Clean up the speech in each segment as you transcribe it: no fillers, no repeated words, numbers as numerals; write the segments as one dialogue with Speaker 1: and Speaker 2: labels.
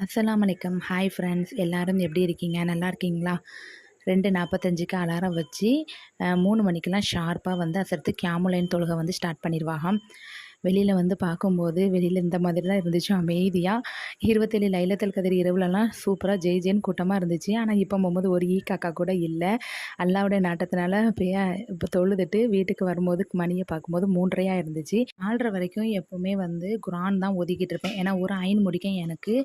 Speaker 1: அஸ்ஸலாமு அலைக்கும். Hi friends எல்லாரும் எப்படி இருக்கீங்க? நல்லா இருக்கீங்களா? 2:45க்கு அலாரம் வச்சு 3 மணிக்கெல்லாம் ஷார்ப்பா வந்து அசர்த்து கியாமுலைன் தொழுகை வந்து ஸ்டார்ட் பண்ணிருவாக. வெளியில வந்து பார்க்கும்போது, வெளியில இந்த மாதிரி தான் இருந்துச்சு அமைதியா. 27 லைலத்துல் கதிர் இரவுலலாம் சூப்பரா ஜே ஜேன்னு கூட்டமா இருந்துச்சு. ஆனா இப்ப போம்போது ஒரு ஈ காக்கா கூட இல்ல. அல்லாவுடைய நாட்டத்தினால இப்ப தொழுதுட்டு வீட்டுக்கு வரும்போது மணிய பார்க்கும்போது 3:30 இருந்துச்சு. 4:30 வரைக்கும் எப்பவுமே வந்து குரான் தான் ஓதிக்கிட்டு இருப்பேன். ஏன்னா ஒரு ஐன் முடிக்க எனக்கு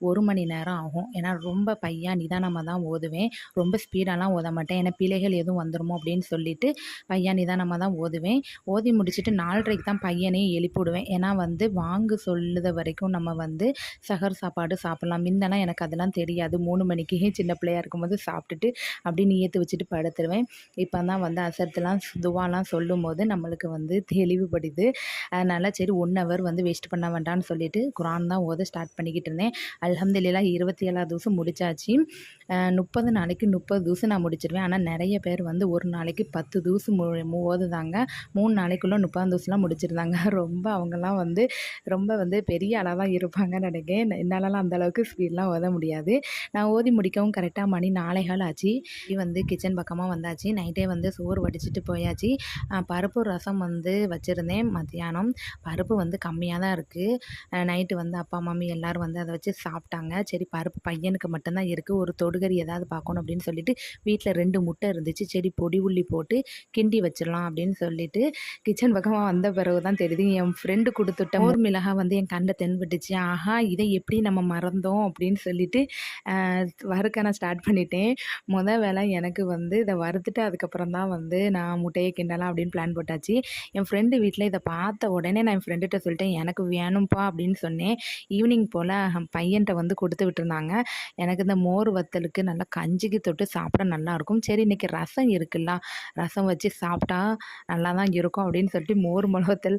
Speaker 1: 1 மணி நேரம் ஆகும். ஏன்னா ரொம்ப பையா நிதானமா தான் ஓதுவேன். ரொம்ப ஸ்பீடாலாம் ஓத மாட்டேன். ஏன்னா பிழைகள் எதுவும் வந்துருமோ அப்படின்னு சொல்லிட்டு பையா நிதானமா தான் ஓதுவேன். ஓதி முடிச்சுட்டு 4:30க்கு தான் பையனையும் எழுப்பிவிடுவேன். ஏன்னா வந்து வாங்கு சொல்லுத வரைக்கும் நம்ம வந்து சஹர் சாப்பாடு சாப்பிடலாம். முன்னலாம் எனக்கு அதெல்லாம் தெரியாது. 3 மணிக்கே சின்ன பிள்ளையா இருக்கும்போது சாப்பிட்டுட்டு அப்படியே நியத்து வச்சுட்டு படுத்துருவேன். இப்போ தான் வந்து அசர்த்துலாம் துவாலாம் சொல்லும்போது நம்மளுக்கு வந்து தெளிவுபடுது. அதனால சரி 1 ஹவர் வந்து வேஸ்ட் பண்ண வேண்டாம்னு சொல்லிட்டு குரான் தான் ஓத ஸ்டார்ட் பண்ணிக்கிட்டு இருந்தேன். அல்ஹம்துலில்லாஹ் 27வது தூசு முடிச்சாச்சு. 30 நாளைக்கு 30 தூசு நான் முடிச்சிருவேன். ஆனா நெறைய பேர் வந்து ஒரு நாளைக்கு 10 தூசு ஓதுதாங்க. 3 நாளைக்குள்ள 30 தூசுலாம் முடிச்சிருந்தாங்க. ரொம்ப அவங்கலாம் வந்து ரொம்ப வந்து பெரிய ஆளா தான் இருப்பாங்கன்னு நெனைக்கிறேன். என்னாலலாம் அந்த அளவுக்கு ஸ்பீட்லாம் ஓத முடியாது. நான் ஓதி முடிக்கவும் கரெக்ட்டா மணி 4:15 ஆச்சு. வந்து கிச்சன் பக்கமா வந்தாச்சு. நைட்டே வந்து சோறு வடிச்சுட்டு போயாச்சு. பருப்பு ரசம் வந்து வச்சிருந்தேன் மத்தியானம். பருப்பு வந்து கம்மியா தான் இருக்கு. நைட்டு வந்து அப்பா, மம்மி எல்லாரும் வந்து அத வச்சு சாப்பிட்டாங்க. சரி பருப்பு பையனுக்கு மட்டும் தான் இருக்கு. ஒரு தொடுகறி ஏதாவது பார்க்கணும் அப்படின்னு சொல்லிட்டு வீட்ல 2 முட்டை இருந்துச்சு. சரி பொடி உள்ளி போட்டு கிண்டி வச்சிடலாம் அப்படின்னு சொல்லிட்டு கிச்சன் பக்கமா வந்த பிறகு தான் தெரியுது, என் ஃப்ரெண்டு குடுத்துட்ட மோர் மிளகா வந்து என் கண்ல தென்பட்டுச்சு. ஆஹா! இதை எப்படி நம்ம மறந்தோம் அப்படின்னு சொல்லிட்டு வறுக்க நான் ஸ்டார்ட் பண்ணிட்டேன். வேலை எனக்கு வந்து இத வறுத்துட்டு அதுக்கப்புறம் தான் வந்து நான் முட்டைய கிண்டலாம் அப்படின்னு பிளான் போட்டாச்சு. என் ஃப்ரெண்டு வீட்ல இத பார்த்த உடனே நான் என் ஃப்ரெண்டுட்ட சொல்லிட்டேன், "எனக்கு வேணும்ப்பா" அப்படின்னு சொன்னேன். ஈவினிங் போல பையன்ட்ட வந்து குடுத்து விட்டுருந்தாங்க. எனக்கு இந்த மோர் வத்தலுக்கு நல்லா கஞ்சிக்கு தொட்டு சாப்பிட நல்லாயிருக்கும். சரி இன்னைக்கு ரசம் இருக்குல்ல, ரசம் வச்சு சாப்பிட்டா நல்லா தான் இருக்கும் அப்படின்னு சொல்லிட்டு மோர் மொளவத்தல்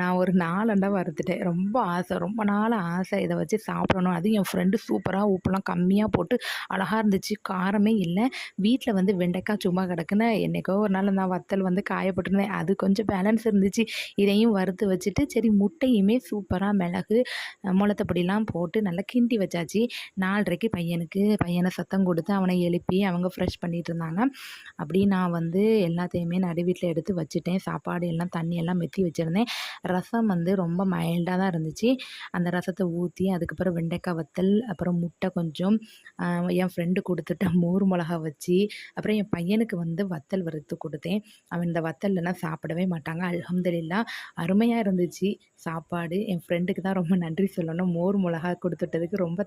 Speaker 1: நான் ஒரு 4 அண்டா வறுத்துட்டேன். ரொம்ப ஆசை, ரொம்ப நாள் ஆசை இத வச்சு சாப்பிடணும். அதுவும் என் ஃப்ரெண்டு சூப்பரா உப்புலாம் கம்மியா போட்டு அழகா இருந்துச்சு. காரமே இல்ல. வீட்ல வந்து வெண்டைக்காய் சும்மா கிடக்குன்னு என்னைக்கோ ஒரு நாள் நான் வத்தல் வந்து காய போட்டிருந்தேன். அது கொஞ்சம் பேலன்ஸ் இருந்துச்சு. இதையும் வறுத்து வச்சுட்டு, சரி முட்டையுமே சூப்பரா மிளகு, மொளத்த பொடிலாம் போட்டு நல்லா கிண்டி வச்சாச்சு. 4:30க்கு பையன சத்தம் கொடுத்து அவனை எழுப்பி அவங்க ஃப்ரெஷ் பண்ணிட்டு இருந்தாங்க. அப்படி நான் வந்து எல்லாத்தையுமே நடு வீட்ல எடுத்து வச்சுட்டேன். சாப்பாடு எல்லாம் தண்ணி எல்லாம் மெத்தி வச்சிருந்தேன். ரசம் வந்து ரொம்ப மைல்டா தான் இருந்துச்சு. அந்த ரசத்த ஊத்தி அதுக்கப்புறம் வெண்டைக்காய் வத்தல், அப்புறம் முட்டை கொஞ்சம், அ என் ஃப்ரெண்டு குடுத்துட்ட மோர் மொளகா வச்சு, அப்புறம் என் பையனுக்கு வந்து வத்தல் வறுத்து குடுத்தேன். அவன் இந்த வத்தல் இல்லன்னா சாப்பிடவே மாட்டாங்க. அல்ஹம்துலில்லாஹ் அருமையா இருந்துச்சு சாப்பாடு. என் ஃப்ரெண்டுக்கு தான் ரொம்ப நன்றி சொல்லணும். மோர் மொளகா குடுத்துட்டதுக்கு ரொம்ப